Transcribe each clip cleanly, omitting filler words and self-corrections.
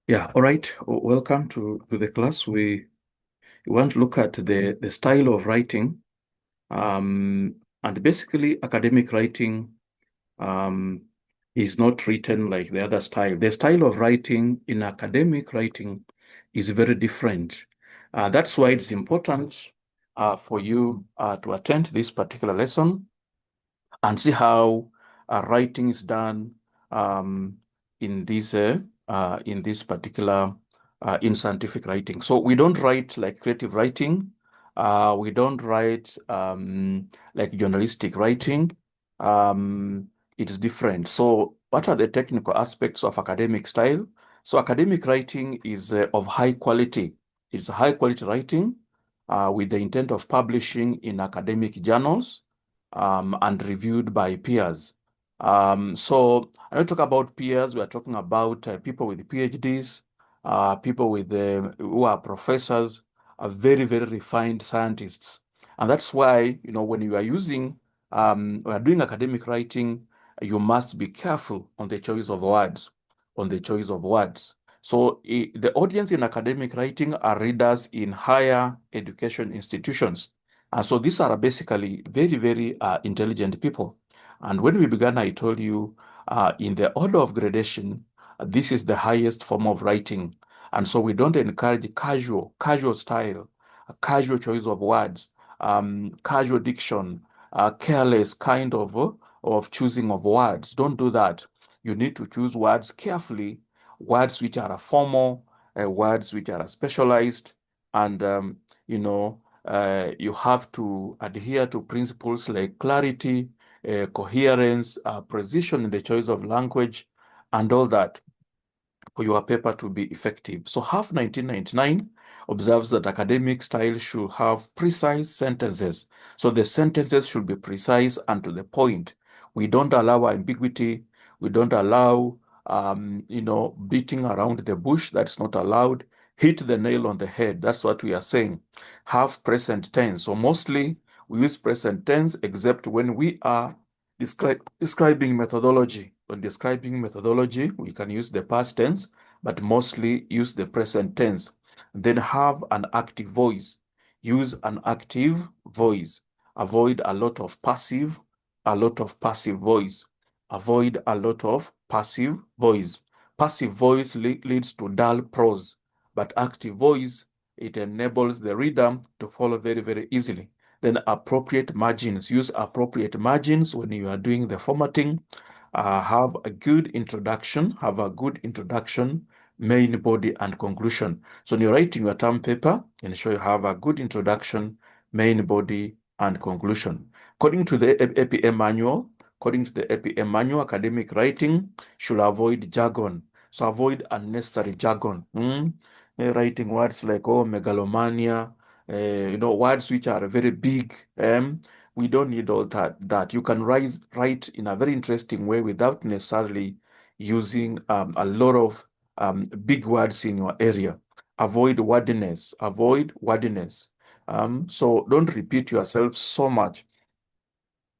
Yeah, all right. Welcome to the class. We want to look at the style of writing, and basically academic writing um, is not written like the other style. The style of writing in academic writing is very different. That's why it's important for you to attend this particular lesson and see how writing is done um, in this particular in scientific writing. So we don't write like creative writing. We don't write like journalistic writing. It is different. So what are the technical aspects of academic style? So academic writing is of high quality. It's high quality writing with the intent of publishing in academic journals and reviewed by peers. So when we talk about peers, we are talking about people with PhDs, people who are professors, very, very refined scientists. And that's why, when you are we are doing academic writing, you must be careful on the choice of words, on the choice of words. So the audience in academic writing are readers in higher education institutions. So these are basically very, very intelligent people. And when we began, I told you in the order of gradation, this is the highest form of writing. And so we don't encourage casual style, casual choice of words, casual diction, careless kind of choosing of words. Don't do that. You need to choose words carefully, words which are formal, words which are specialized, and you have to adhere to principles like clarity, coherence, precision in the choice of language, and all that for your paper to be effective. So HAF 1999 observes that academic style should have precise sentences. So the sentences should be precise and to the point. We don't allow ambiguity. We don't allow, beating around the bush. That's not allowed. Hit the nail on the head. That's what we are saying. Have present tense. So mostly we use present tense except when we are describing methodology. When describing methodology, we can use the past tense, but mostly use the present tense. Then have an active voice. Use an active voice. Avoid a lot of passive voice. Avoid a lot of passive voice. Passive voice leads to dull prose, but active voice, it enables the reader to follow very, very easily. Then appropriate margins. Use appropriate margins when you are doing the formatting. Have a good introduction. Have a good introduction, main body, and conclusion. So when you're writing your term paper, ensure you have a good introduction, main body, and conclusion. According to the APA manual, academic writing should avoid jargon. So avoid unnecessary jargon. Writing words like megalomania, words which are very big. We don't need all that. You can write in a very interesting way without necessarily using a lot of big words in your area. Avoid wordiness. Avoid wordiness. So don't repeat yourself so much.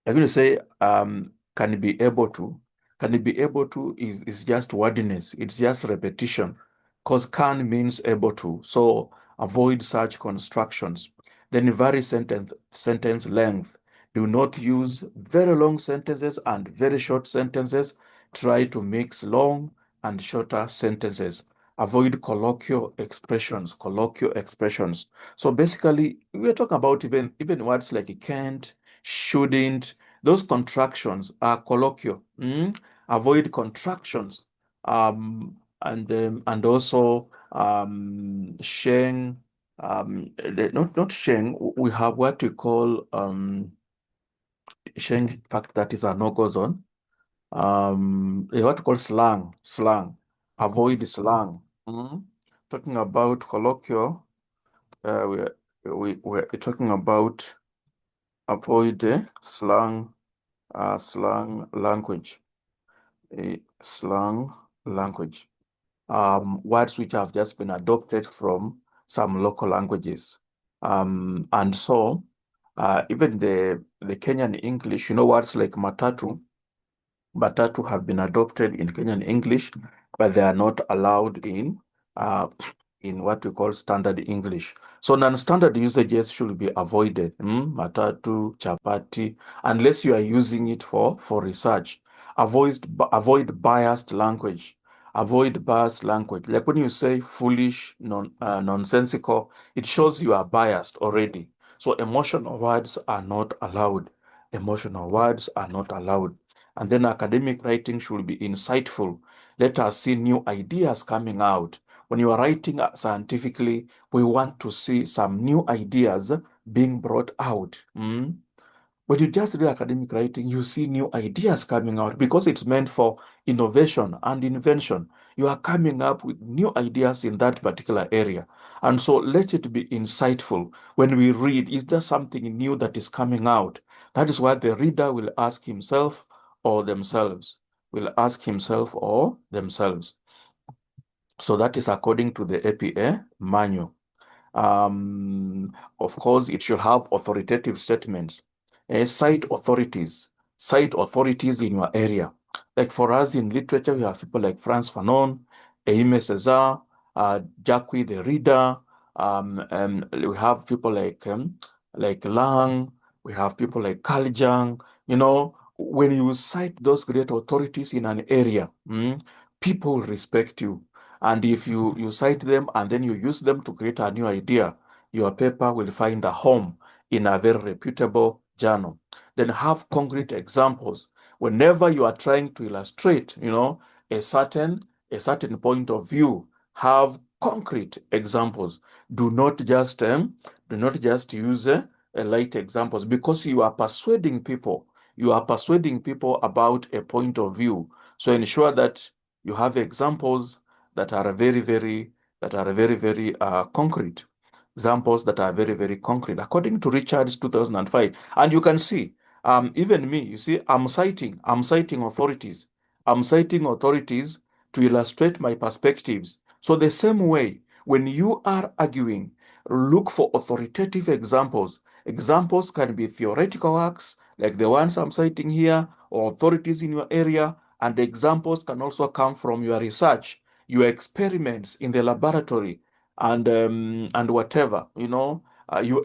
I'm going to say, can be able to. Can be able to is just wordiness. It's just repetition. Because can means able to. So avoid such constructions. Then vary sentence length. Do not use very long sentences and very short sentences. Try to mix long and shorter sentences. Avoid colloquial expressions. Colloquial expressions. So basically, we're talking about even words like can't, shouldn't. Those contractions are colloquial. Avoid contractions. And also Sheng, not Sheng, we have what we call Sheng, in fact, that is a no-go zone. What we call slang, slang. Avoid slang. Talking about colloquial, we're talking about avoid slang language, a slang language. Words which have just been adopted from some local languages. And so even the Kenyan English, words like matatu have been adopted in Kenyan English, but they are not allowed in uh, in what we call standard English. So non-standard usages should be avoided. Matatu, chapati, unless you are using it for research. Avoid biased language. Avoid biased language. Like when you say foolish, nonsensical, it shows you are biased already. So emotional words are not allowed. Emotional words are not allowed. And then academic writing should be insightful. Let us see new ideas coming out. When you are writing scientifically, we want to see some new ideas being brought out. When you just read academic writing, you see new ideas coming out because it's meant for innovation and invention. You are coming up with new ideas in that particular area. And so let it be insightful. When we read, is there something new that is coming out? That is why the reader will ask himself or themselves. Will ask himself or themselves. So that is according to the APA manual. Of course, it should have authoritative statements. Cite authorities. Cite authorities in your area. Like for us in literature, we have people like Frantz Fanon, Aimé Césaire, Jacques Derrida. We have people like Lang. We have people like Carl Jung. When you cite those great authorities in an area, people respect you. And if you cite them and then you use them to create a new idea, your paper will find a home in a very reputable journal. Then have concrete examples. Whenever you are trying to illustrate, a certain point of view, have concrete examples. Do not just use light examples because you are persuading people. You are persuading people about a point of view. So ensure that you have examples that are very concrete. Examples that are very, very concrete, according to Richards 2005. And you can see, even me, you see, I'm citing authorities. I'm citing authorities to illustrate my perspectives. So the same way, when you are arguing, look for authoritative examples. Examples can be theoretical works, like the ones I'm citing here, or authorities in your area, and examples can also come from your research, your experiments in the laboratory, and whatever.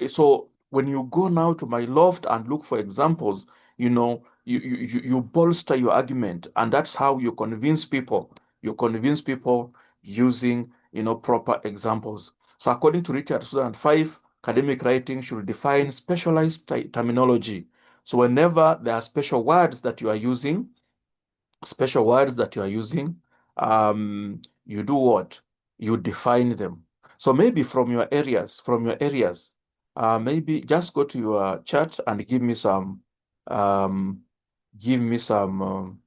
So when you go now to my loft and look for examples, you bolster your argument, and that's how you convince people. You convince people using proper examples. So according to Richard 2005, academic writing should define specialized terminology. So whenever there are special words that you are using, you do what? You define them. So maybe from your areas, maybe just go to your chat and um, give me some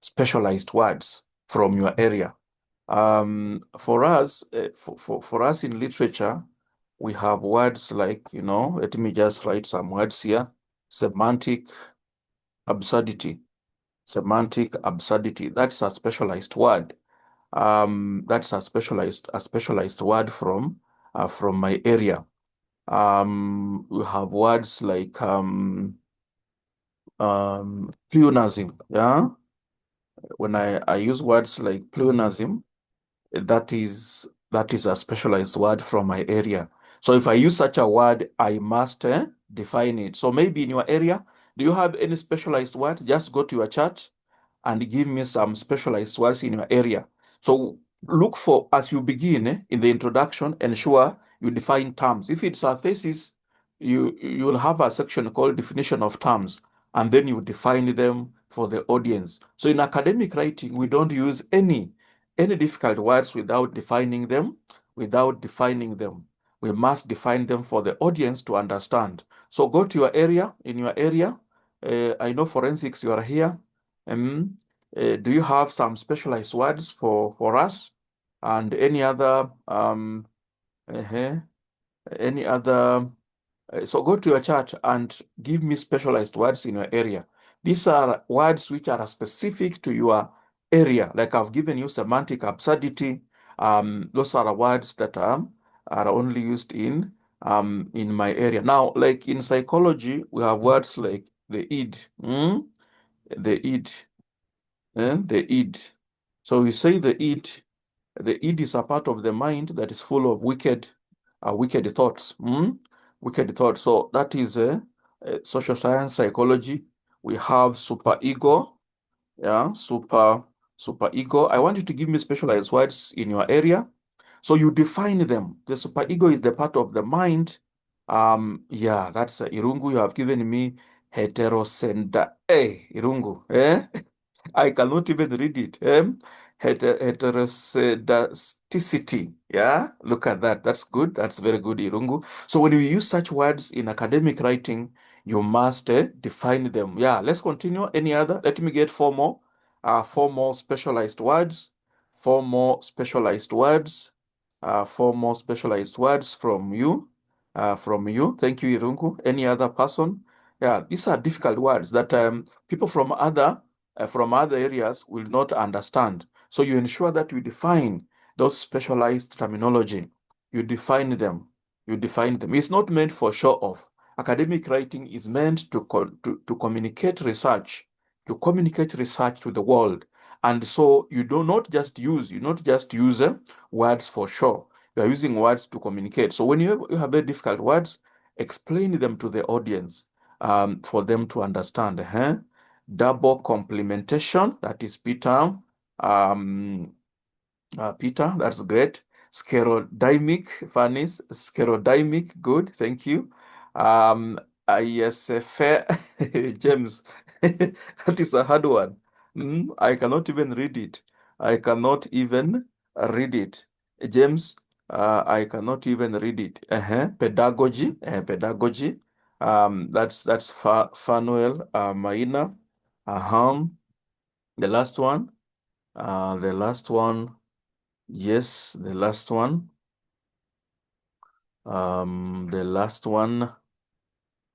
specialized words from your area. For us in literature, we have words like, let me just write some words here. Semantic absurdity. Semantic absurdity. That's a specialized word. That's a specialized word from my area. We have words like pleonasm. Yeah. When I use words like pleonasm, that is a specialized word from my area. So if I use such a word, I must define it. So maybe in your area, do you have any specialized word? Just go to your chat and give me some specialized words in your area. So look for, as you begin in the introduction, ensure you define terms. If it's a thesis, you'll have a section called definition of terms, and then you define them for the audience. So in academic writing, we don't use any difficult words without defining them. We must define them for the audience to understand. So go to your area. In your area, I know forensics, you are here. Um, do you have some specialized words for us? And uh, any other so go to your chat and give me specialized words in your area. These are words which are specific to your area. Like I've given you semantic absurdity. Those are words that are only used in my area. Now, like in psychology, we have words like the id, the id, the id. So we say the id The id is a part of the mind that is full of wicked thoughts. Wicked thoughts. So that is social science, psychology. We have superego. Yeah, superego. I want you to give me specialized words in your area. So you define them. The superego is the part of the mind. Yeah, that's Irungu. You have given me heterosenda. Hey, Irungu. Eh? I cannot even read it. Heteroscedasticity. Yeah, look at that. That's good. That's very good, Irungu. So when you use such words in academic writing, you must define them. Yeah, let's continue. Any other? Let me get four more. Four more specialized words. Four more specialized words. Four more specialized words from you. From you. Thank you, Irungu. Any other person? Yeah, these are difficult words that people from other areas will not understand. So you ensure that you define those specialized terminology. You define them. You define them. It's not meant for show off. Academic writing is meant to communicate research, to the world. And so you not just use words for show. You are using words to communicate. So when you have very difficult words, explain them to the audience for them to understand. Double complementation, that is Peter. Peter, that's great. Sclerodymic, Fanis, sclerodymic, good, thank you. Yes, fair, James, that is a hard one. I cannot even read it. I cannot even read it. James, I cannot even read it. Pedagogy, pedagogy. That's Fanuel Maina. The last one. The last one. Yes, the last one. The last one.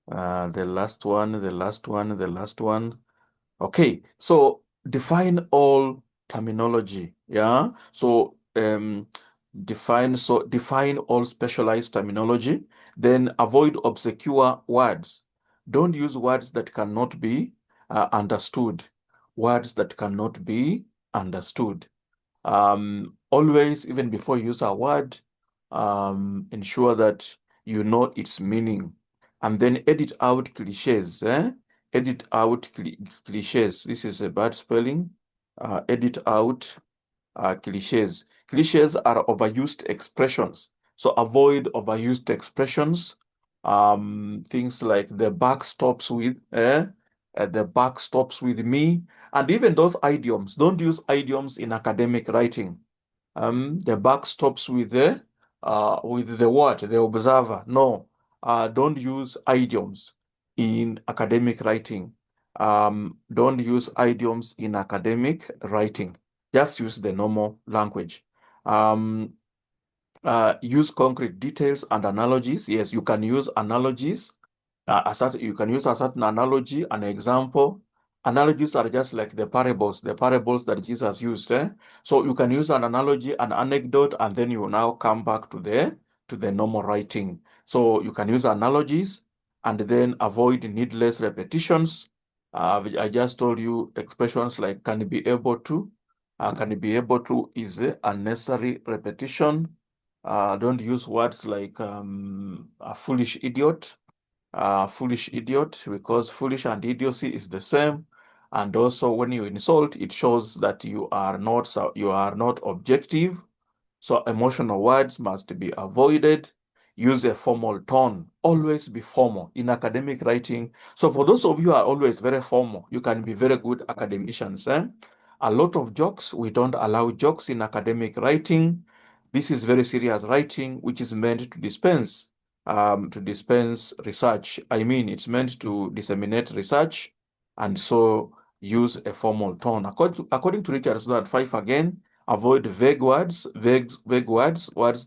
The last one. The last one. The last one. Okay, so define all terminology. Yeah. So define all specialized terminology. Then avoid obscure words. Don't use words that cannot be understood. Words that cannot be understood. Always, even before you use a word, ensure that you know its meaning, and then edit out cliches. Edit out cliches. This is a bad spelling. Edit out cliches. Cliches are overused expressions. So avoid overused expressions. Things like the buck stops with the buck stops with me, and even those idioms. Don't use idioms in academic writing. The buck stops with the what? The observer. No, don't use idioms in academic writing. Don't use idioms in academic writing. Just use the normal language. Use concrete details and analogies. Yes, you can use analogies. You can use a certain analogy, an example. Analogies are just like the parables that Jesus used. So you can use an analogy, an anecdote, and then you now come back to the normal writing. So you can use analogies and then avoid needless repetitions. I just told you expressions like can be able to. Can be able to is a unnecessary repetition. Don't use words like a foolish idiot. Foolish idiot, because foolish and idiocy is the same. And also when you insult, it shows that you are not objective. So emotional words must be avoided. Use a formal tone. Always be formal in academic writing. So for those of you who are always very formal, you can be very good academicians. A lot of jokes, we don't allow jokes in academic writing. This is very serious writing, which is meant to dispense research. I mean, it's meant to disseminate research, and so use a formal tone. According to Richard Snow 5 again, avoid vague words, words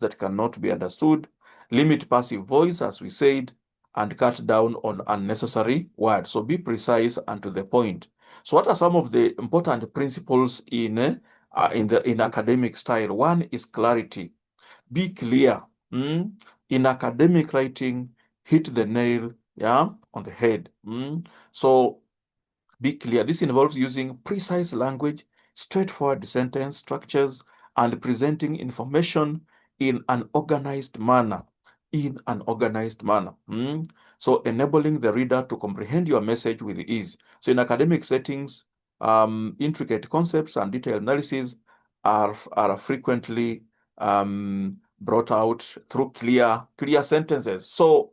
that cannot be understood. Limit passive voice, as we said, and cut down on unnecessary words. So be precise and to the point. So what are some of the important principles in academic style? One is clarity. Be clear. In academic writing, hit the nail, on the head. So be clear. This involves using precise language, straightforward sentence structures, and presenting information in an organized manner. So enabling the reader to comprehend your message with ease. So in academic settings, intricate concepts and detailed analysis are frequently brought out through clear sentences. So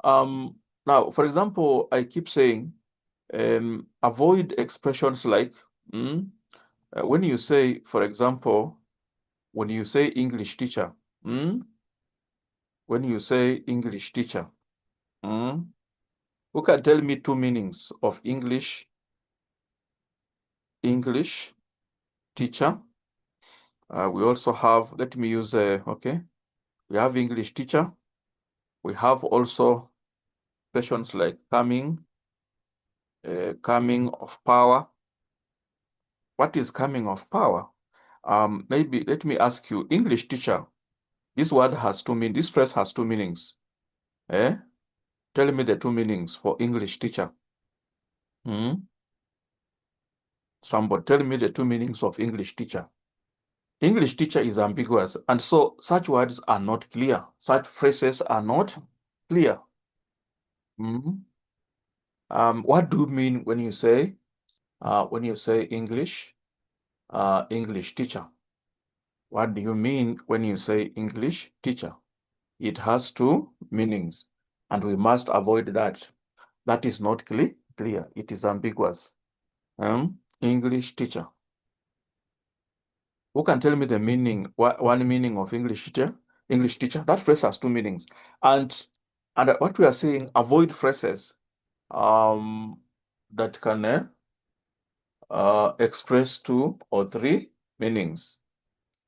now, for example, I keep saying, avoid expressions like, when you say, for example, when you say English teacher, when you say English teacher, who can tell me two meanings of English teacher? We also have, let me use, okay, we have English teacher. We have also expressions like coming of power. What is coming of power? Maybe let me ask you, English teacher, this word has two meanings, this phrase has two meanings. Tell me the two meanings for English teacher. Somebody tell me the two meanings of English teacher. English teacher is ambiguous, and so such words are not clear. Such phrases are not clear. What do you mean when you say English teacher? What do you mean when you say English teacher? It has two meanings, and we must avoid that. That is not clear. It is ambiguous. English teacher. Who can tell me the meaning, one meaning of English teacher? English teacher. That phrase has two meanings. And what we are saying, avoid phrases that can express two or three meanings.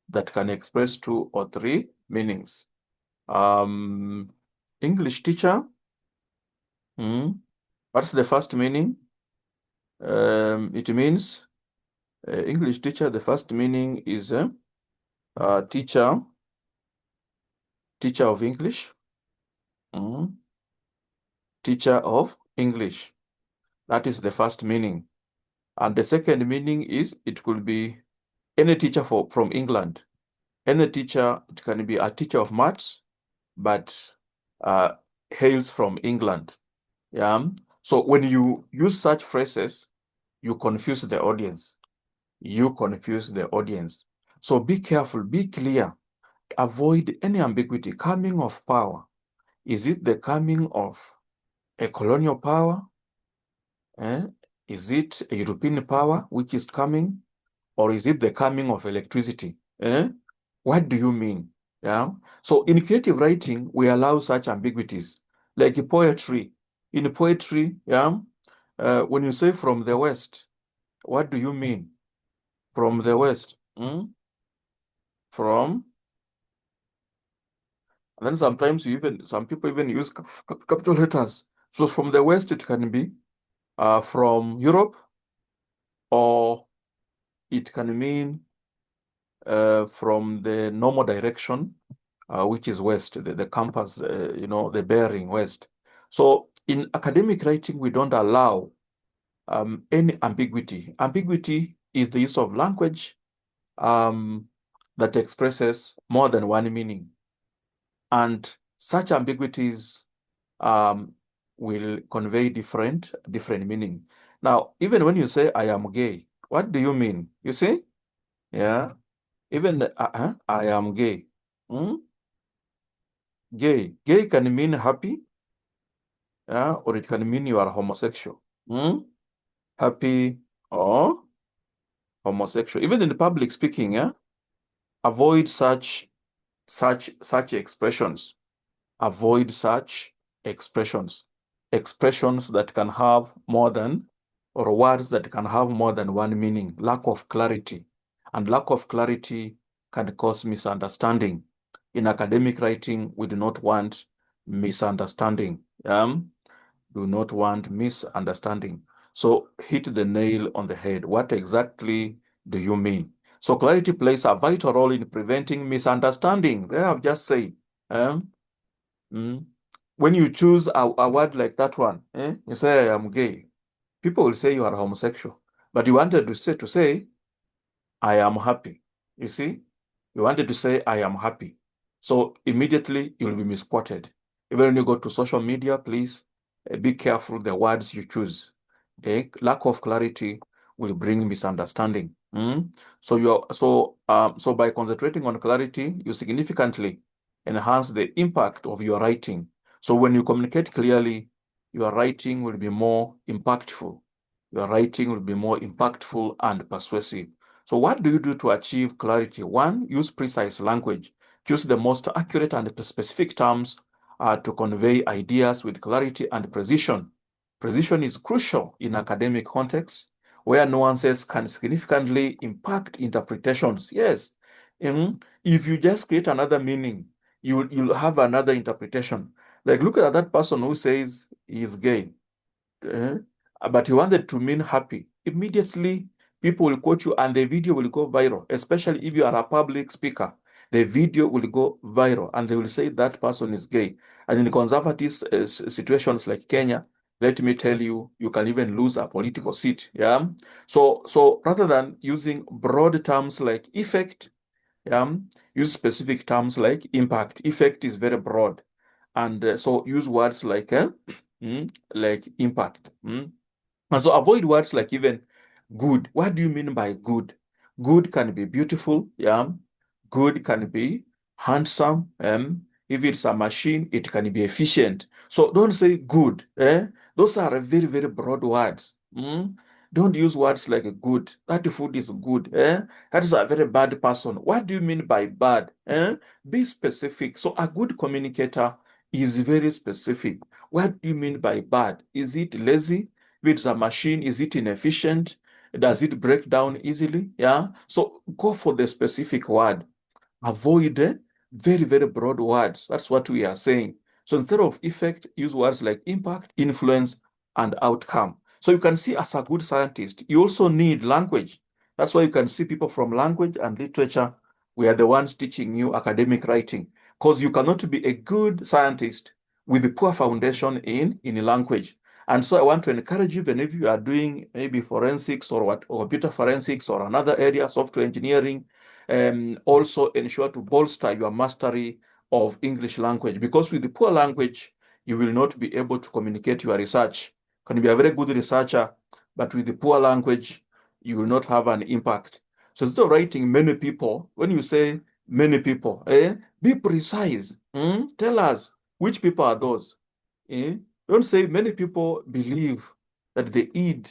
That can express two or three meanings. English teacher. What's the first meaning? It means English teacher. The first meaning is teacher of English. Teacher of English. That is the first meaning. And the second meaning is it could be any teacher from England. Any teacher, it can be a teacher of maths, but hails from England. Yeah. So when you use such phrases, you confuse the audience. So be careful, be clear, avoid any ambiguity. Coming of power. Is it the coming of a colonial power? Is it a European power which is coming? Or is it the coming of electricity? What do you mean? Yeah. So in creative writing, we allow such ambiguities. Like poetry. In poetry, yeah, when you say from the West, what do you mean? From the West. From. And then sometimes some people even use capital letters. So from the West, it can be from Europe, or it can mean from the normal direction, which is west, the compass, the bearing west. So in academic writing, we don't allow any ambiguity. Ambiguity is the use of language that expresses more than one meaning. And such ambiguities will convey different meaning. Now, even when you say, I am gay, what do you mean? You see? Yeah. Even I am gay. Gay can mean happy, or it can mean you are homosexual. Happy or homosexual. Even in the public speaking, avoid such expressions. Avoid such expressions. Expressions that can have more than, or words that can have more than one meaning. Lack of clarity. And lack of clarity can cause misunderstanding. In academic writing, we do not want misunderstanding. Do not want misunderstanding. So hit the nail on the head. What exactly do you mean? So clarity plays a vital role in preventing misunderstanding. There I've just said. When you choose a word like that one, you say, I am gay. People will say you are homosexual. But you wanted to say I am happy. You see? You wanted to say, I am happy. So immediately you'll be misquoted. Even when you go to social media, please be careful the words you choose. The lack of clarity will bring misunderstanding. So by concentrating on clarity, you significantly enhance the impact of your writing. So when you communicate clearly, your writing will be more impactful. Your writing will be more impactful and persuasive. So what do you do to achieve clarity? One, use precise language. Choose the most accurate and specific terms to convey ideas with clarity and precision. Precision is crucial in academic contexts where nuances can significantly impact interpretations. Yes, if you just create another meaning, you'll have another interpretation. Like look at that person who says he is gay. Eh, but you wanted to mean happy. Immediately, people will quote you and the video will go viral, especially if you are a public speaker. The video will go viral and they will say that person is gay. And in conservative situations like Kenya, let me tell you, you can even lose a political seat. Yeah. So rather than using broad terms like effect, yeah, use specific terms like impact. Effect is very broad. And so use words like impact. And so avoid words like even good. What do you mean by good? Good can be beautiful, yeah. Good can be handsome. If it's a machine, it can be efficient. So don't say good. Those are very, very broad words. Don't use words like good. That food is good. That is a very bad person. What do you mean by bad? Be specific. So a good communicator is very specific. What do you mean by bad? Is it lazy? If it's a machine, is it inefficient? Does it break down easily? Yeah. So go for the specific word. Avoid very, very broad words. That's what we are saying. So instead of effect, use words like impact, influence, and outcome. So you can see as a good scientist, you also need language. That's why you can see people from language and literature. We are the ones teaching you academic writing because you cannot be a good scientist with a poor foundation in language. And so I want to encourage you, whenever you are doing maybe forensics or computer forensics or another area, software engineering, also ensure to bolster your mastery of English language because with the poor language, you will not be able to communicate your research. Can be a very good researcher, but with the poor language, you will not have an impact. So instead of writing many people, when you say many people, be precise. Tell us which people are those. Eh? Don't say many people believe that the id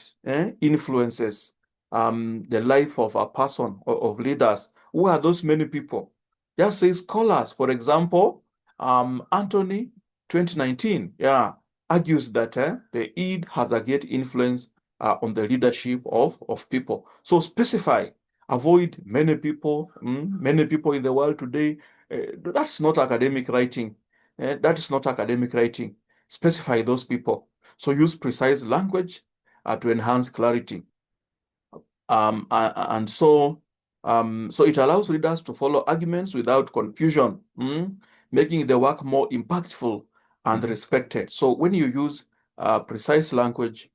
influences the life of a person or of leaders. Who are those many people? Just say scholars. For example, Anthony 2019, yeah, argues that the id has a great influence on the leadership of people. So specify, avoid many people in the world today. That's not academic writing. That is not academic writing. Specify those people. So use precise language to enhance clarity. And so it allows readers to follow arguments without confusion, making the work more impactful and respected. So when you use precise language,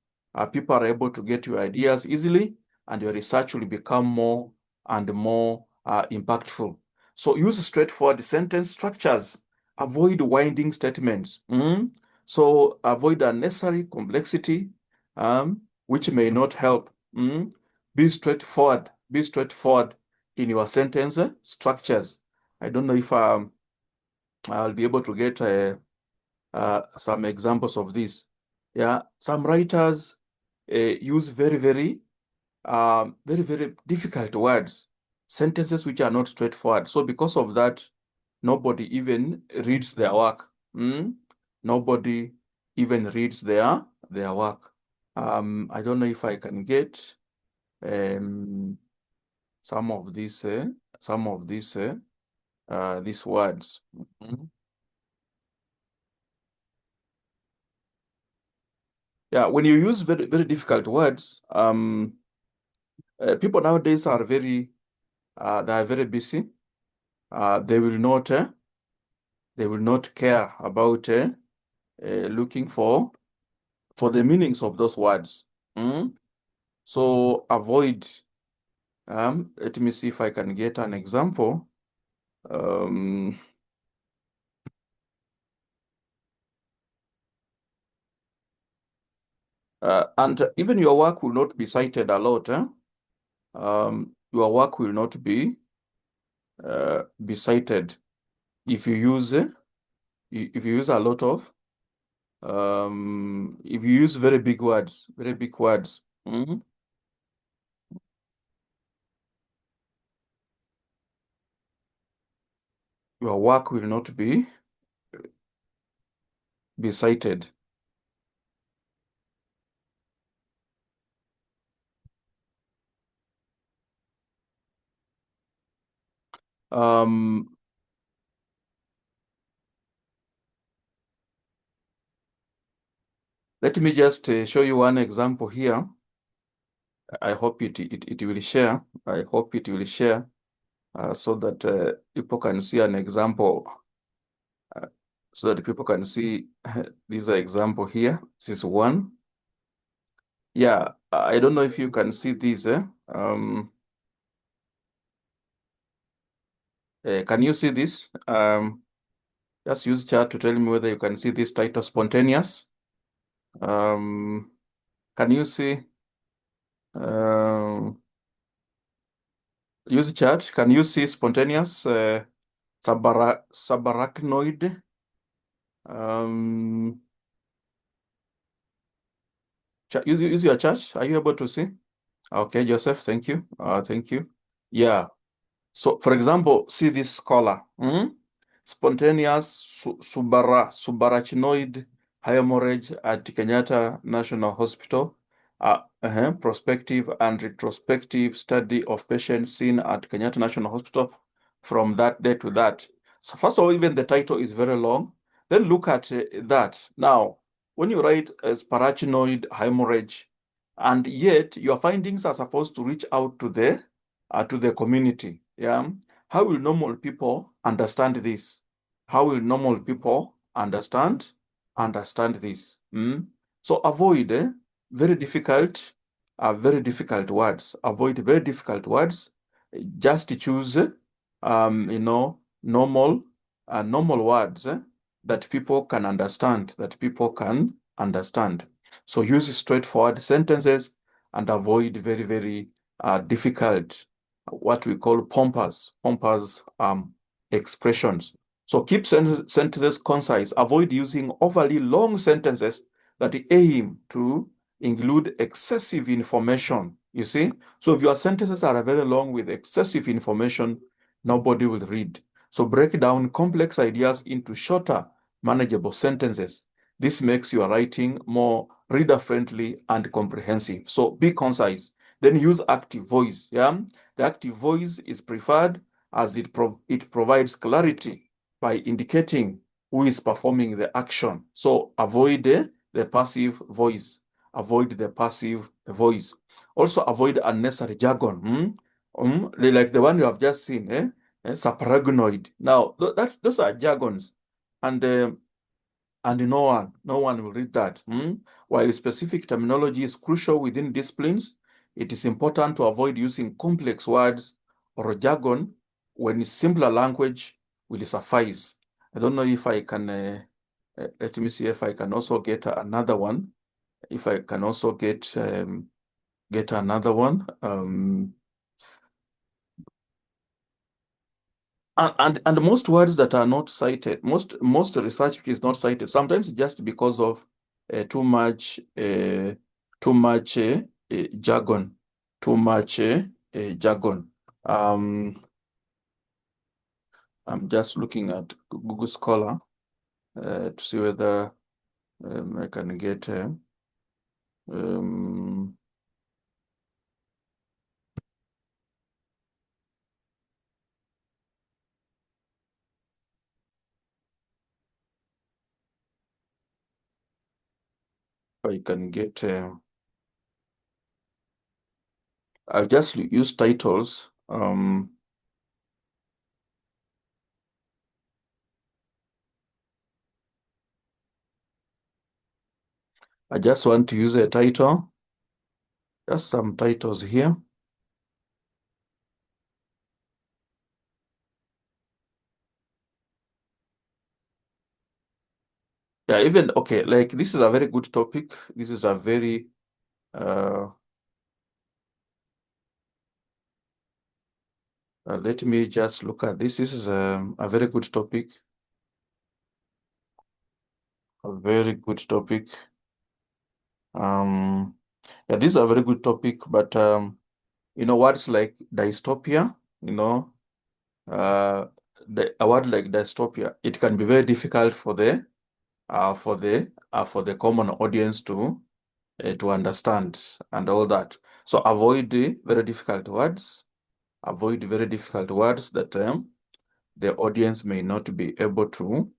people are able to get your ideas easily, and your research will become more and more impactful. So use straightforward sentence structures. Avoid winding statements. So avoid unnecessary complexity, which may not help. Be straightforward. Be straightforward in your sentence structures. I don't know if I'll be able to get some examples of this. Yeah, some writers use very, very difficult words, sentences which are not straightforward. So because of that, nobody even reads their work. Nobody even reads their work. I don't know if I can get um, some of these these words. Mhm. Yeah, when you use very, very difficult words, people nowadays are they are very busy. They will not care about looking for the meanings of those words. Mm? So avoid. Let me see if I can get an example. Um, and even your work will not be cited a lot. Your work will not be cited if you use if you use a lot of if you use very big words, very big words. Your work will not be cited. Um, Let me just show you one example here. I hope it will share. I hope it will share so that people can see an example. Uh, so that people can see this example here. This is one. Yeah, I don't know if you can see this. Can you see this? Just use chat to tell me whether you can see this title, spontaneous. Um, can you see? Use chat. Can you see spontaneous? Subarachnoid. Um, use your chat. Are you able to see? Okay, Joseph, thank you. Thank you. Yeah. So, for example, see this scholar. Spontaneous subarachnoid hemorrhage at Kenyatta National Hospital. Prospective and retrospective study of patients seen at Kenyatta National Hospital from that day to that. So, first of all, even the title is very long. Then look at that. Now, when you write as parachinoid hemorrhage, and yet your findings are supposed to reach out to the community. Yeah. How will normal people understand this? How will normal people understand this? So avoid very difficult words. Avoid very difficult words. Just choose, normal words that people can understand. That people can understand. So use straightforward sentences and avoid very difficult, what we call pompous expressions. So keep sentences concise. Avoid using overly long sentences that aim to include excessive information. You see? So if your sentences are very long with excessive information, nobody will read. So break down complex ideas into shorter, manageable sentences. This makes your writing more reader-friendly and comprehensive. So be concise. Then use active voice. Yeah, the active voice is preferred as it provides clarity by indicating who is performing the action. So avoid the passive voice. Avoid the passive voice. Also avoid unnecessary jargon. Like the one you have just seen, Saparagnoid. Now, those are jargons. And no one will read that. While specific terminology is crucial within disciplines, it is important to avoid using complex words or jargon when simpler language will suffice. I don't know if I can, let me see if I can also get another one. If I can also get another one. And most words that are not cited, most research which is not cited, sometimes just because of too much jargon, too much jargon. I'm just looking at Google Scholar to see whether I can get I can get. I'll just use titles. I just want to use a title. Just some titles here. Yeah, even okay, like this is a very good topic. This is a very let me just look at this. This is a very good topic. A very good topic. Yeah, this is a very good topic, but words like dystopia, uh, a word like dystopia, it can be very difficult for the common audience to understand and all that. So avoid the very difficult words. Avoid very difficult words that the audience may not be able to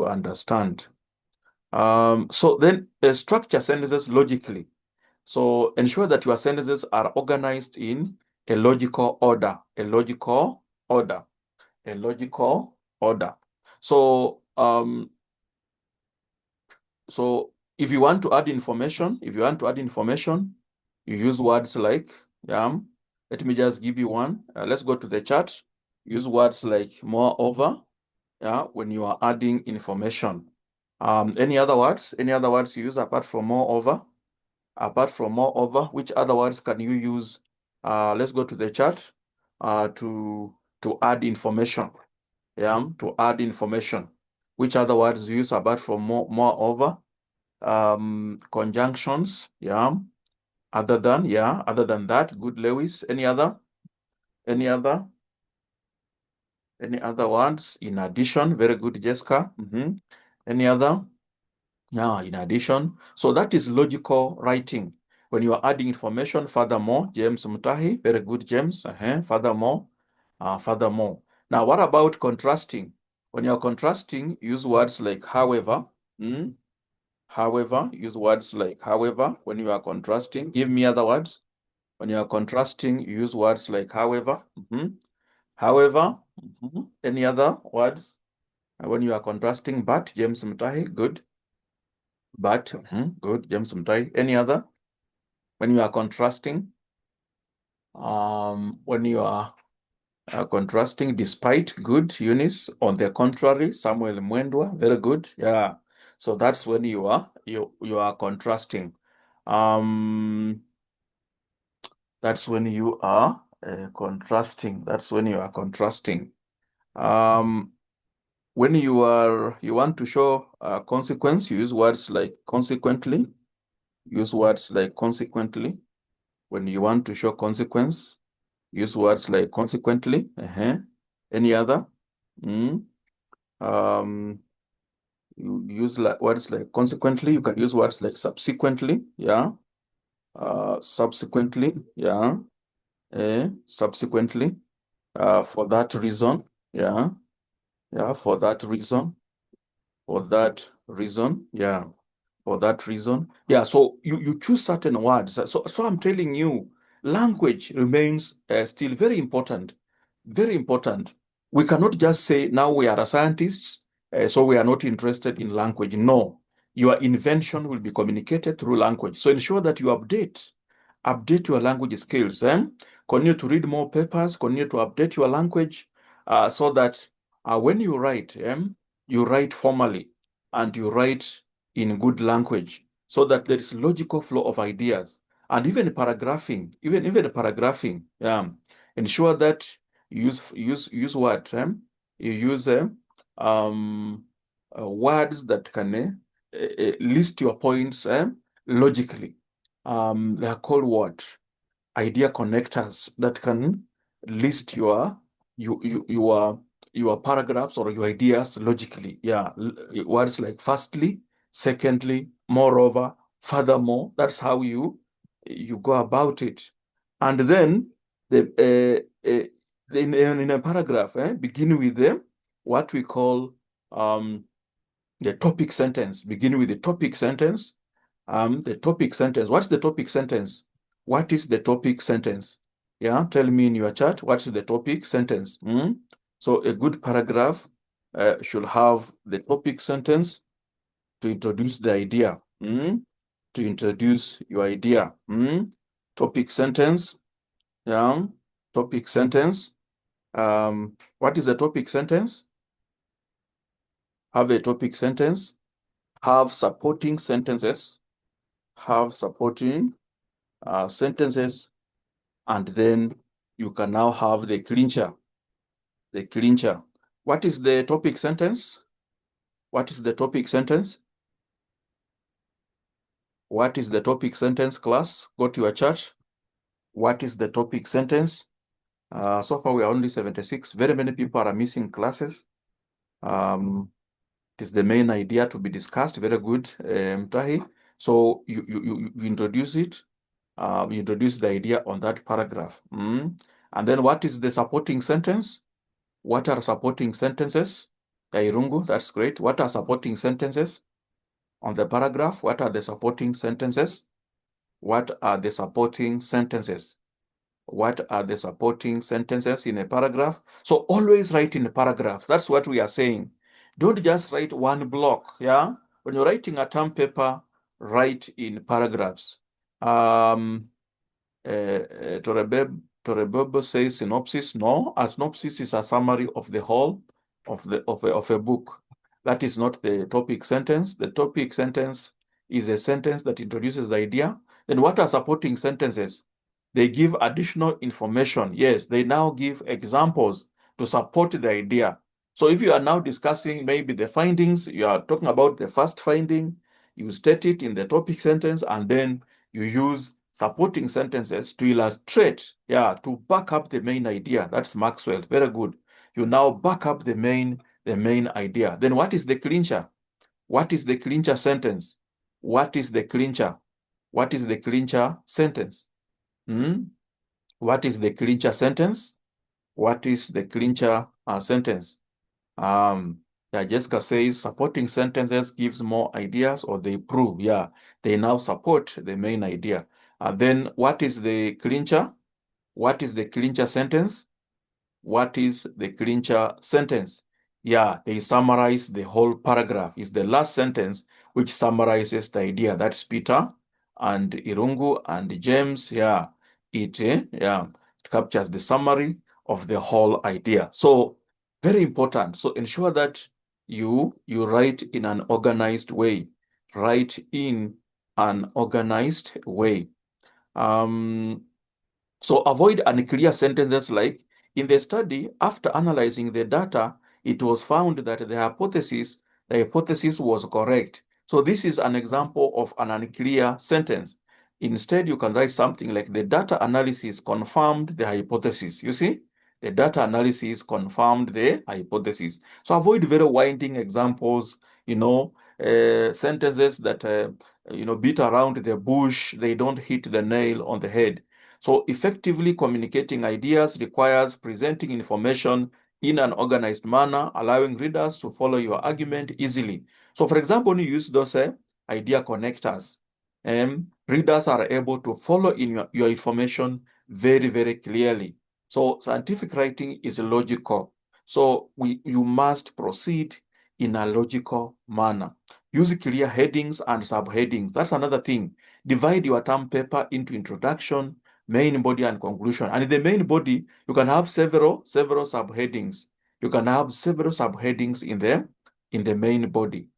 understand. So then structure sentences logically. So ensure that your sentences are organized in a logical order, a logical order, a logical order. So if you want to add information, you use words like, let me just give you one. Let's go to the chart. Use words like moreover, when you are adding information. Any other words? Any other words you use apart from moreover? Apart from moreover, which other words can you use? Let's go to the chart to add information. Yeah, to add information. Which other words you use apart from moreover? Conjunctions. Yeah. Other than that, good Lewis. Any other? Any other? Any other words? In addition, very good, Jessica. Any other? Yeah, in addition. So that is logical writing. When you are adding information, furthermore, James Mutahi, very good, James. Furthermore, furthermore. Now, what about contrasting? When you're contrasting, use words like however. However, use words like however when you are contrasting. Give me other words. When you are contrasting, use words like however. However, any other words? When you are contrasting, but James Mutahi, good. But good, James Mutahi. Any other? When you are contrasting, when you are contrasting, despite, good, Eunice. On the contrary, Samuel Mwendwa, very good. Yeah. So that's when you are contrasting. That's when you are contrasting. That's when you are contrasting. When you want to show consequence, you use words like consequently. Use words like consequently. When you want to show consequence, use words like consequently. Any other? Mm. You use words like consequently. You can use words like subsequently. Yeah. Subsequently. Yeah. Subsequently. For that reason. Yeah. Yeah. For that reason. For that reason. Yeah. For that reason. Yeah. So you choose certain words. So I'm telling you, language remains still very important. Very important. We cannot just say now we are scientists, so we are not interested in language. No, your invention will be communicated through language. So ensure that you update your language skills. Continue to read more papers, continue to update your language, so that when you write formally and you write in good language, so that there is logical flow of ideas. And even paragraphing, even paragraphing, ensure that you use what? You use words that can list your points logically. They are called what? Idea connectors that can list your paragraphs or your ideas logically. Yeah, words like firstly, secondly, moreover, furthermore. That's how you go about it. And then in a paragraph, begin with what we call the topic sentence. Begin with the topic sentence. The topic sentence. What's the topic sentence? What is the topic sentence? Yeah, tell me in your chat, what's the topic sentence? So a good paragraph should have the topic sentence to introduce the idea. To introduce your idea. Topic sentence. Yeah. Topic sentence. What is the topic sentence? Have a topic sentence. have supporting sentences, sentences, and then you can now have the clincher. The clincher. What is the topic sentence? What is the topic sentence? What is the topic sentence, class? Go to your chart. What is the topic sentence? So far, we are only 76. Very many people are missing classes. It is the main idea to be discussed. Very good, Mtahi. So you introduce it. You introduce the idea on that paragraph. And then what is the supporting sentence? What are supporting sentences? Irungu, that's great. What are supporting sentences on the paragraph? What are the supporting sentences? What are the supporting sentences? What are the supporting sentences in a paragraph? So always write in paragraphs. That's what we are saying. Don't just write one block, yeah? When you're writing a term paper, write in paragraphs. Torebobo says synopsis. No, a synopsis is a summary of the whole of a book. That is not the topic sentence. The topic sentence is a sentence that introduces the idea. Then what are supporting sentences? They give additional information. Yes, they now give examples to support the idea. So if you are now discussing maybe the findings, you are talking about the first finding, you state it in the topic sentence, and then you use supporting sentences to illustrate, to back up the main idea. That's Maxwell. Very good. You now back up the main idea. Then what is the clincher? What is the clincher sentence? What is the clincher? What is the clincher sentence? What is the clincher sentence? What is the clincher sentence? Jessica says supporting sentences gives more ideas, or they prove. Yeah, they now support the main idea. Then what is the clincher? What is the clincher sentence? What is the clincher sentence? Yeah, they summarize the whole paragraph. It's the last sentence which summarizes the idea. That's Peter and Irungu and James. It captures the summary of the whole idea. So very important. So ensure that you write in an organized way. Write in an organized way. So avoid unclear sentences like, in the study, after analyzing the data, it was found that the hypothesis was correct. So this is an example of an unclear sentence. Instead, you can write something like, the data analysis confirmed the hypothesis. You see? The data analysis confirmed the hypothesis. So avoid very winding examples, sentences that, beat around the bush. They don't hit the nail on the head. So effectively communicating ideas requires presenting information in an organized manner, allowing readers to follow your argument easily. So for example, when you use those idea connectors, readers are able to follow in your information very, very clearly. So scientific writing is logical. So you must proceed in a logical manner. Use clear headings and subheadings. That's another thing. Divide your term paper into introduction, main body, and conclusion. And in the main body, you can have several subheadings. You can have several subheadings in the main body.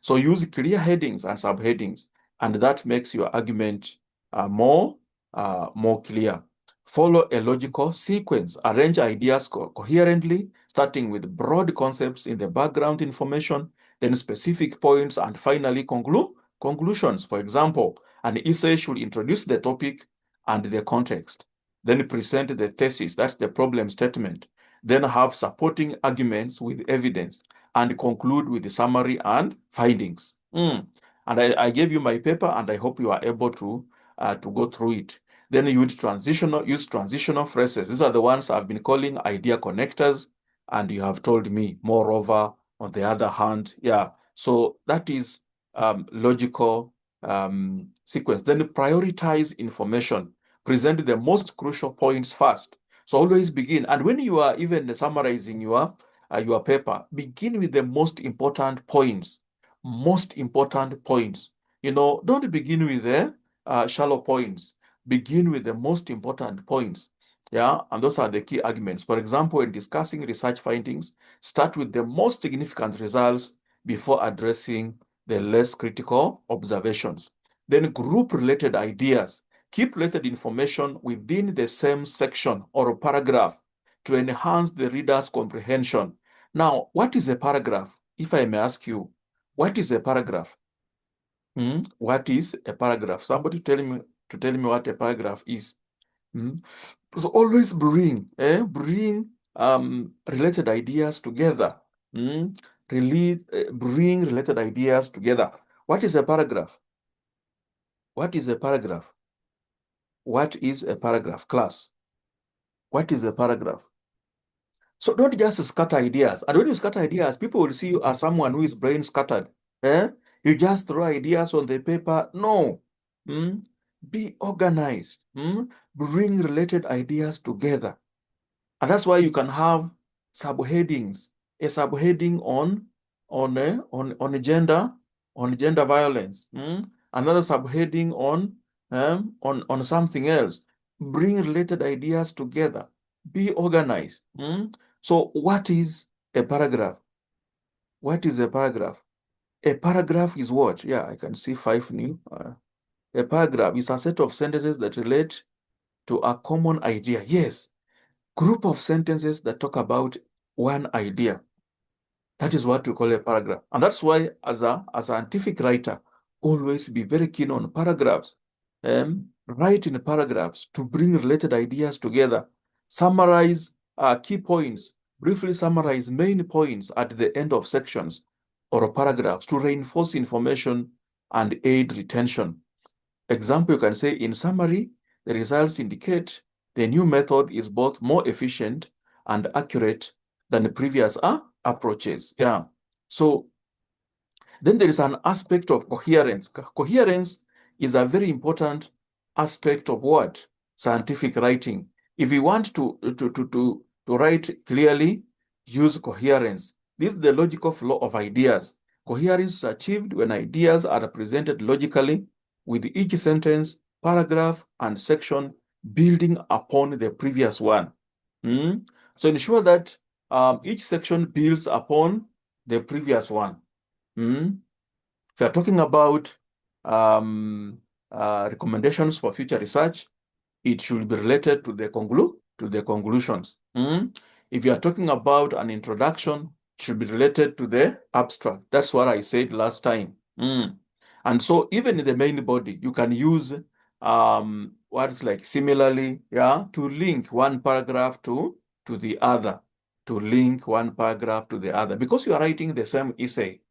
So use clear headings and subheadings, and that makes your argument more clear. Follow a logical sequence. Arrange ideas coherently, starting with broad concepts in the background information, then specific points, and finally conclusions. For example, an essay should introduce the topic and the context, then present the thesis, that's the problem statement, then have supporting arguments with evidence, and conclude with the summary and findings. And I gave you my paper, and I hope you are able to go through it. Then you would use transitional phrases. These are the ones I've been calling idea connectors, and you have told me, moreover, on the other hand, so that is logical sequence. Then prioritize information. Present the most crucial points first. So always begin. And when you are even summarizing your paper, begin with the most important points. Most important points. Don't begin with the shallow points. Begin with the most important points. And those are the key arguments. For example, in discussing research findings, start with the most significant results before addressing the less critical observations. Then group related ideas. Keep related information within the same section or paragraph to enhance the reader's comprehension. Now, what is a paragraph? If I may ask you, what is a paragraph? What is a paragraph? Somebody tell me what a paragraph is. So always bring related ideas together. Bring related ideas together. What is a paragraph? What is a paragraph? What is a paragraph, class? What is a paragraph? So don't just scatter ideas. And when you scatter ideas, people will see you as someone who is brain scattered. You just throw ideas on the paper. No. Be organized. Bring related ideas together. And that's why you can have subheadings. A subheading on gender violence. Another subheading on something else. Bring related ideas together. Be organized. So what is a paragraph? What is a paragraph? A paragraph is what? Yeah, I can see 5 new. A paragraph is a set of sentences that relate to a common idea. Yes, group of sentences that talk about one idea. That is what we call a paragraph. And that's why, as a scientific writer, always be very keen on paragraphs. Write in paragraphs to bring related ideas together. Summarize key points. Briefly summarize main points at the end of sections or paragraphs to reinforce information and aid retention. Example, you can say, in summary, the results indicate the new method is both more efficient and accurate than the previous approaches. Yeah. So then there is an aspect of coherence. Coherence is a very important aspect of what? Scientific writing. If you want to write clearly, use coherence. This is the logical flow of ideas. Coherence is achieved when ideas are presented logically, with each sentence, paragraph, and section building upon the previous one. So ensure that each section builds upon the previous one. If you are talking about recommendations for future research, it should be related to the conclusions. If you are talking about an introduction, it should be related to the abstract. That's what I said last time. And so even in the main body, you can use words like similarly, to link one paragraph to the other, to link one paragraph to the other, because you are writing the same essay.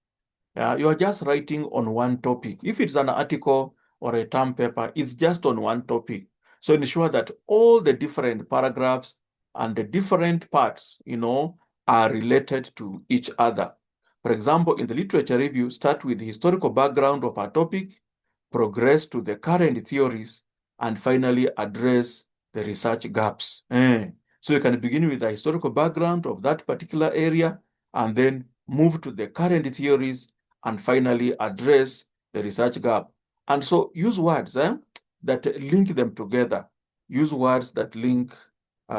You are just writing on one topic. If it's an article or a term paper, it's just on one topic. So ensure that all the different paragraphs and the different parts, are related to each other. For example, in the literature review, start with the historical background of a topic, progress to the current theories, and finally address the research gaps. So you can begin with the historical background of that particular area and then move to the current theories and finally address the research gap. And so use words that link them together. Use words that link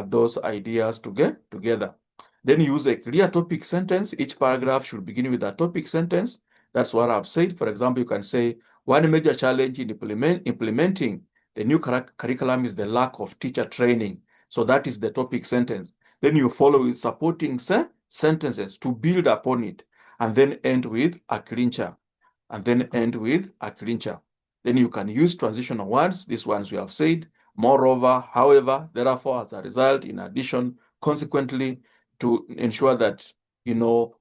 those ideas together. Then use a clear topic sentence. Each paragraph should begin with a topic sentence. That's what I've said. For example, you can say, one major challenge in implementing the new curriculum is the lack of teacher training. So that is the topic sentence. Then you follow with supporting sentences to build upon it, and then end with a clincher. Then you can use transitional words. These ones we have said. Moreover, however, therefore, as a result, in addition, consequently, to ensure that the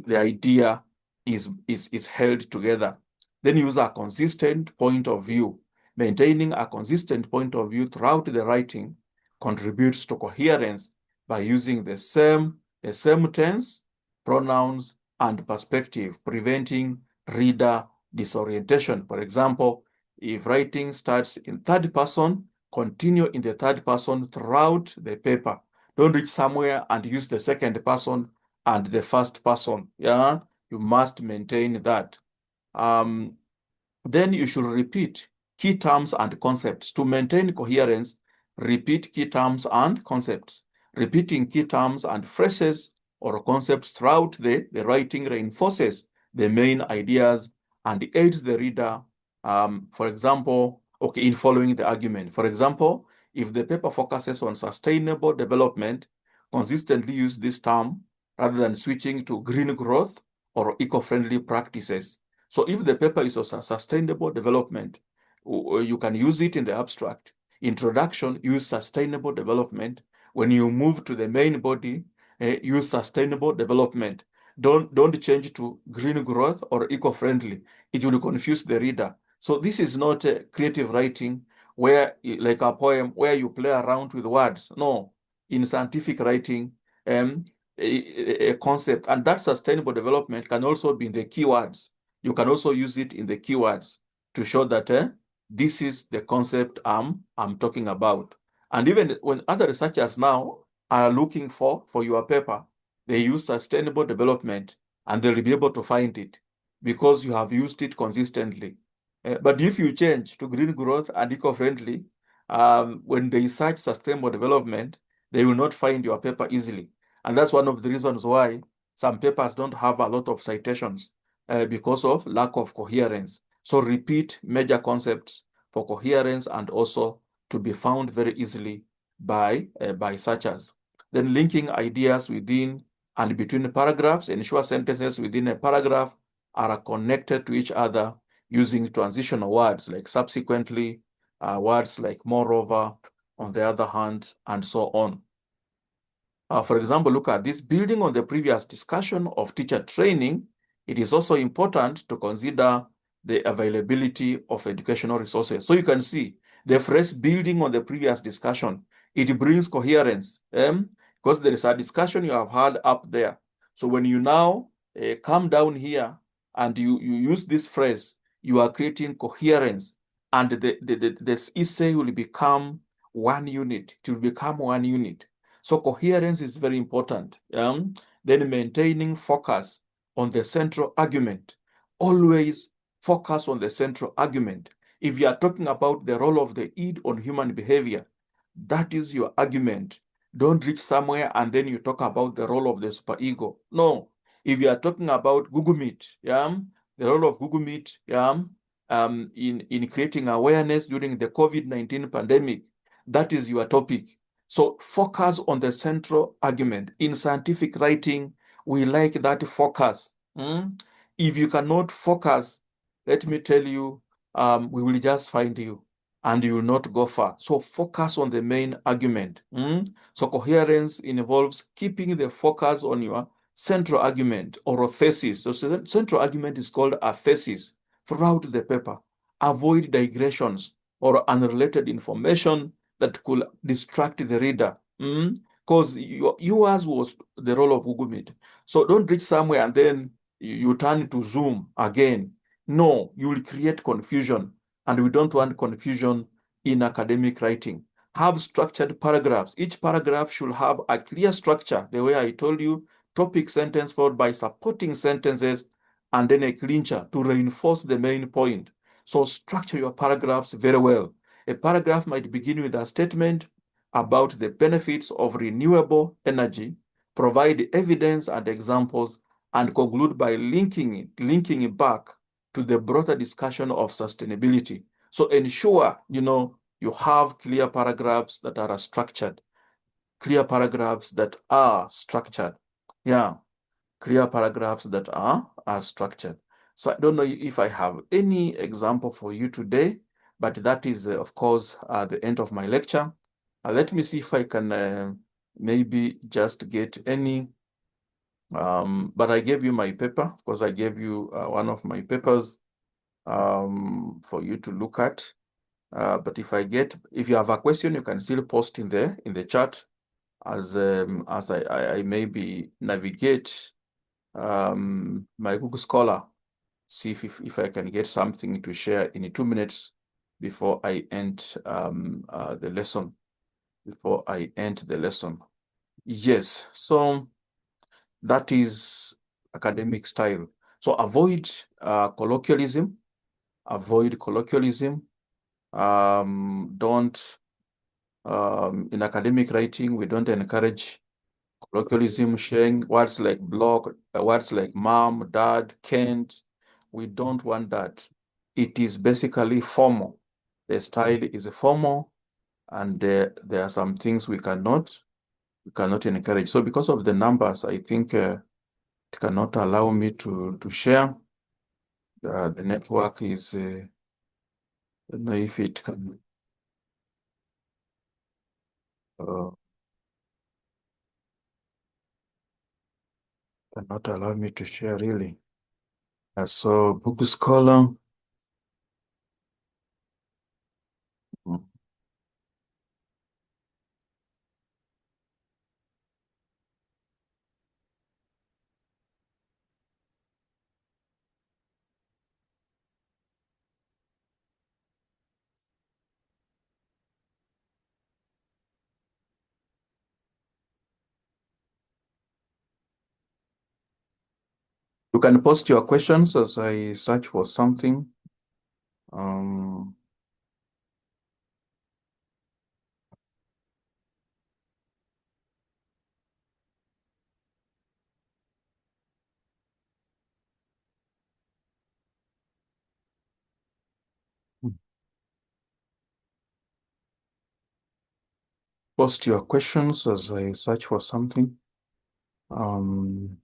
idea is held together. Then use a consistent point of view. Maintaining a consistent point of view throughout the writing contributes to coherence by using the same tense, pronouns, and perspective, preventing reader disorientation. For example, if writing starts in third person, continue in the third person throughout the paper. Don't reach somewhere and use the second person and the first person. Yeah, you must maintain that. Then you should repeat key terms and concepts. To maintain coherence, repeat key terms and concepts. Repeating key terms and phrases or concepts throughout the writing reinforces the main ideas and aids the reader, for example, in following the argument. For example, if the paper focuses on sustainable development, consistently use this term rather than switching to green growth or eco-friendly practices. So if the paper is on sustainable development, you can use it in the abstract. Introduction, use sustainable development. When you move to the main body, use sustainable development. Don't change to green growth or eco-friendly. It will confuse the reader. So this is not creative writing where, like a poem, where you play around with words. No, in scientific writing, a concept, and that sustainable development can also be in the keywords. You can also use it in the keywords to show that this is the concept I'm talking about. And even when other researchers now are looking for your paper, they use sustainable development and they'll be able to find it because you have used it consistently. But if you change to green growth and eco-friendly, when they search sustainable development, they will not find your paper easily. And that's one of the reasons why some papers don't have a lot of citations because of lack of coherence. So repeat major concepts for coherence and also to be found very easily by searchers. Then linking ideas within and between paragraphs, ensure sentences within a paragraph are connected to each other using transitional words like subsequently, words like moreover, on the other hand, and so on. For example, look at this. Building on the previous discussion of teacher training, it is also important to consider the availability of educational resources. So you can see the phrase building on the previous discussion, it brings coherence because there is a discussion you have had up there. So when you now come down here and you use this phrase, you are creating coherence, and the essay will become one unit. It will become one unit. So coherence is very important. Then maintaining focus on the central argument. Always focus on the central argument. If you are talking about the role of the id on human behavior, that is your argument. Don't reach somewhere and then you talk about the role of the superego. No. If you are talking about Google Meet, the role of Google Meet in creating awareness during the COVID-19 pandemic, that is your topic. So focus on the central argument. In scientific writing, we like that focus. If you cannot focus, let me tell you, we will just find you and you will not go far. So focus on the main argument. So coherence involves keeping the focus on your central argument or a thesis. So central argument is called a thesis throughout the paper. Avoid digressions or unrelated information that could distract the reader. Because yours was the role of Google Meet. So don't reach somewhere and then you turn to Zoom again. No, you will create confusion, and we don't want confusion in academic writing. Have structured paragraphs. Each paragraph should have a clear structure, the way I told you, topic, sentence followed by supporting sentences, and then a clincher to reinforce the main point. So structure your paragraphs very well. A paragraph might begin with a statement about the benefits of renewable energy, provide evidence and examples, and conclude by linking it back to the broader discussion of sustainability. So ensure, you have clear paragraphs that are structured. Clear paragraphs that are structured. Yeah, clear paragraphs that are structured. So I don't know if I have any example for you today, but that is, of course, the end of my lecture. Let me see if I can maybe just get any. But I gave you my paper because I gave you one of my papers for you to look at. But if you have a question, you can still post in the chat as I maybe navigate my Google Scholar, see if I can get something to share in 2 minutes before I end the lesson. Yes, so that is academic style. So avoid colloquialism. Don't in academic writing, we don't encourage colloquialism, sharing words like block, words like mom, dad, can't. We don't want that. It is basically formal. The style is formal, and there are some things we cannot encourage. So because of the numbers, I think it cannot allow me to share. The network is, I don't know if it uh, cannot allow me to share really. So Book Scholar. mm, You can post your questions as I search for something. Um, Post your questions as I search for something. Um,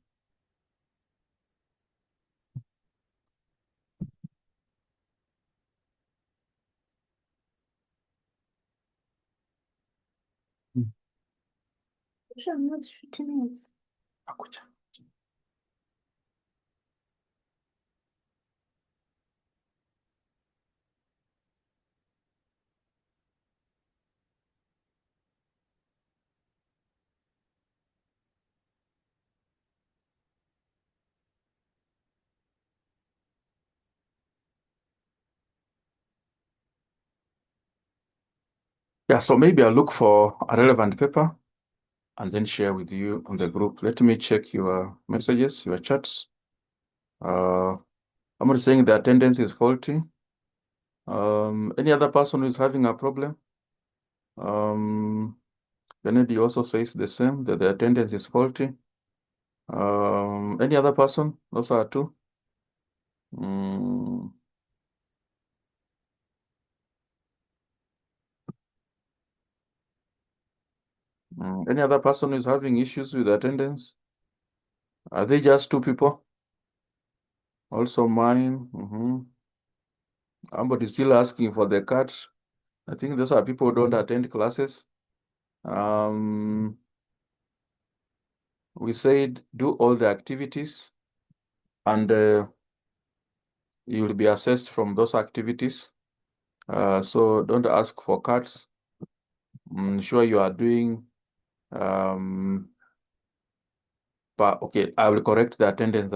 Akuja. Yeah, so maybe I'll look for a relevant paper and then share with you on the group. Let me check your messages, your chats. I'm saying the attendance is faulty. Any other person who is having a problem? Kennedy also says the same, that the attendance is faulty. Any other person? Those are two. Mm, any other person who is having issues with attendance? Are they just two people? Also mine. Somebody still asking for the card. I think those are people who don't attend classes. We said do all the activities and you will be assessed from those activities. So don't ask for cards. Sure you are doing, but okay, I will correct the attendance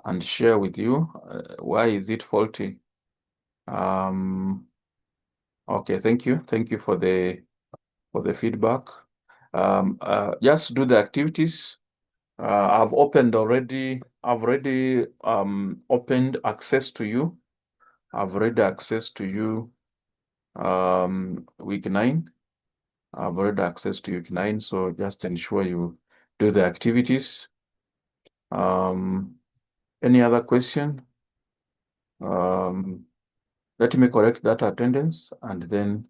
and share with you why is it faulty. Okay, thank you for the feedback. Just do the activities. I've already opened access to you. I've already access to you week 9. I've already access to week 9, so just ensure you do the activities. Any other question? Let me correct that attendance and then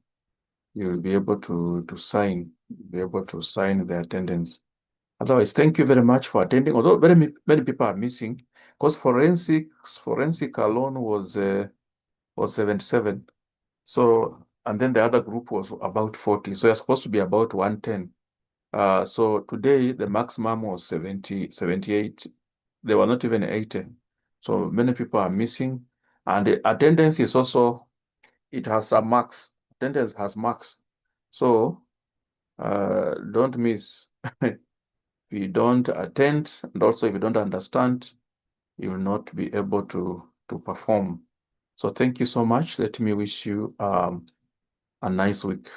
you'll be able to sign the attendance. Otherwise, thank you very much for attending. Although many people are missing, because forensic alone was 77. So and then the other group was about 40. So you're supposed to be about 110. So today the maximum was 70, 78. They were not even 80. So many people are missing. And the attendance is also, it has a max. Attendance has max. So don't miss. If you don't attend, and also if you don't understand, you will not be able to perform. So thank you so much. Let me wish you a nice week.